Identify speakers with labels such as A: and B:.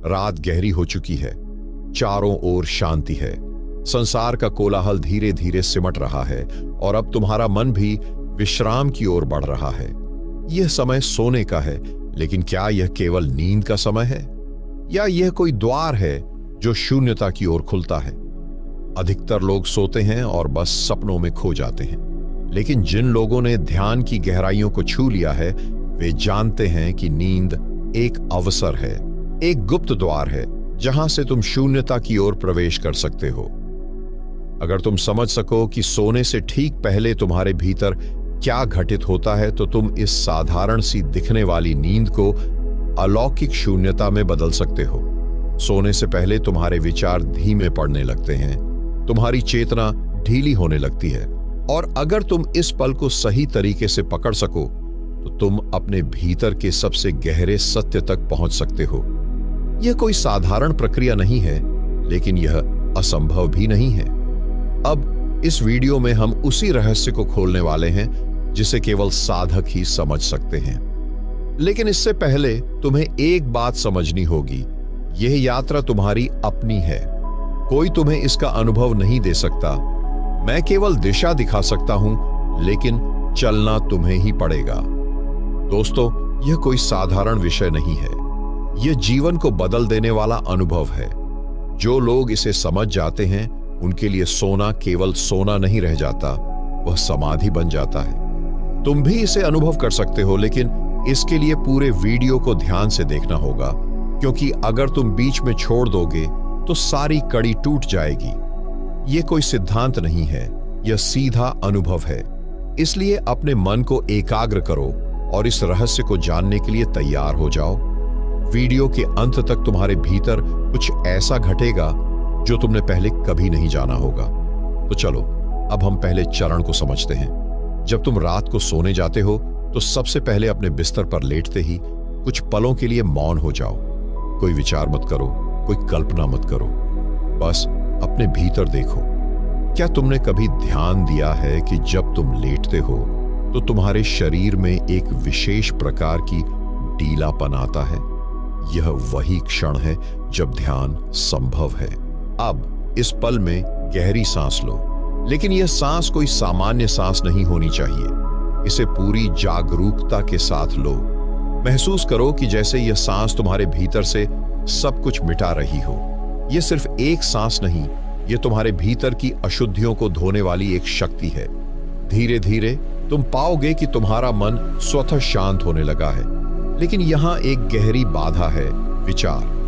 A: रात गहरी हो चुकी है, चारों ओर शांति है, संसार का कोलाहल धीरे धीरे सिमट रहा है और अब तुम्हारा मन भी विश्राम की ओर बढ़ रहा है। यह समय सोने का है, लेकिन क्या यह केवल नींद का समय है या यह कोई द्वार है जो शून्यता की ओर खुलता है? अधिकतर लोग सोते हैं और बस सपनों में खो जाते हैं, लेकिन जिन लोगों ने ध्यान की गहराइयों को छू लिया है वे जानते हैं कि नींद एक अवसर है, एक गुप्त द्वार है जहां से तुम शून्यता की ओर प्रवेश कर सकते हो। अगर तुम समझ सको कि सोने से ठीक पहले तुम्हारे भीतर क्या घटित होता है तो तुम इस साधारण सी दिखने वाली नींद को अलौकिक शून्यता में बदल सकते हो। सोने से पहले तुम्हारे विचार धीमे पड़ने लगते हैं, तुम्हारी चेतना ढीली होने लगती है और अगर तुम इस पल को सही तरीके से पकड़ सको तो तुम अपने भीतर के सबसे गहरे सत्य तक पहुंच सकते हो। यह कोई साधारण प्रक्रिया नहीं है, लेकिन यह असंभव भी नहीं है। अब इस वीडियो में हम उसी रहस्य को खोलने वाले हैं जिसे केवल साधक ही समझ सकते हैं। लेकिन इससे पहले तुम्हें एक बात समझनी होगी, यह यात्रा तुम्हारी अपनी है। कोई तुम्हें इसका अनुभव नहीं दे सकता। मैं केवल दिशा दिखा सकता हूं, लेकिन चलना तुम्हें ही पड़ेगा। दोस्तों, यह कोई साधारण विषय नहीं है, यह जीवन को बदल देने वाला अनुभव है। जो लोग इसे समझ जाते हैं उनके लिए सोना केवल सोना नहीं रह जाता, वह समाधि बन जाता है। तुम भी इसे अनुभव कर सकते हो, लेकिन इसके लिए पूरे वीडियो को ध्यान से देखना होगा, क्योंकि अगर तुम बीच में छोड़ दोगे तो सारी कड़ी टूट जाएगी। यह कोई सिद्धांत नहीं है, यह सीधा अनुभव है। इसलिए अपने मन को एकाग्र करो और इस रहस्य को जानने के लिए तैयार हो जाओ। वीडियो के अंत तक तुम्हारे भीतर कुछ ऐसा घटेगा जो तुमने पहले कभी नहीं जाना होगा। तो चलो, अब हम पहले चरण को समझते हैं। जब तुम रात को सोने जाते हो तो सबसे पहले अपने बिस्तर पर लेटते ही कुछ पलों के लिए मौन हो जाओ। कोई विचार मत करो, कोई कल्पना मत करो, बस अपने भीतर देखो। क्या तुमने कभी ध्यान दिया है कि जब तुम लेटते हो तो तुम्हारे शरीर में एक विशेष प्रकार की ढीलापन आता है? यह वही क्षण है जब ध्यान संभव है। अब इस पल में गहरी सांस लो, लेकिन यह सांस कोई सामान्य सांस नहीं होनी चाहिए। इसे पूरी जागरूकता के साथ लो। महसूस करो कि जैसे यह सांस तुम्हारे भीतर से सब कुछ मिटा रही हो। यह सिर्फ एक सांस नहीं, यह तुम्हारे भीतर की अशुद्धियों को धोने वाली एक शक्ति है। धीरे धीरे तुम पाओगे कि तुम्हारा मन स्वतः शांत होने लगा है। लेकिन यहां एक गहरी बाधा है, विचार।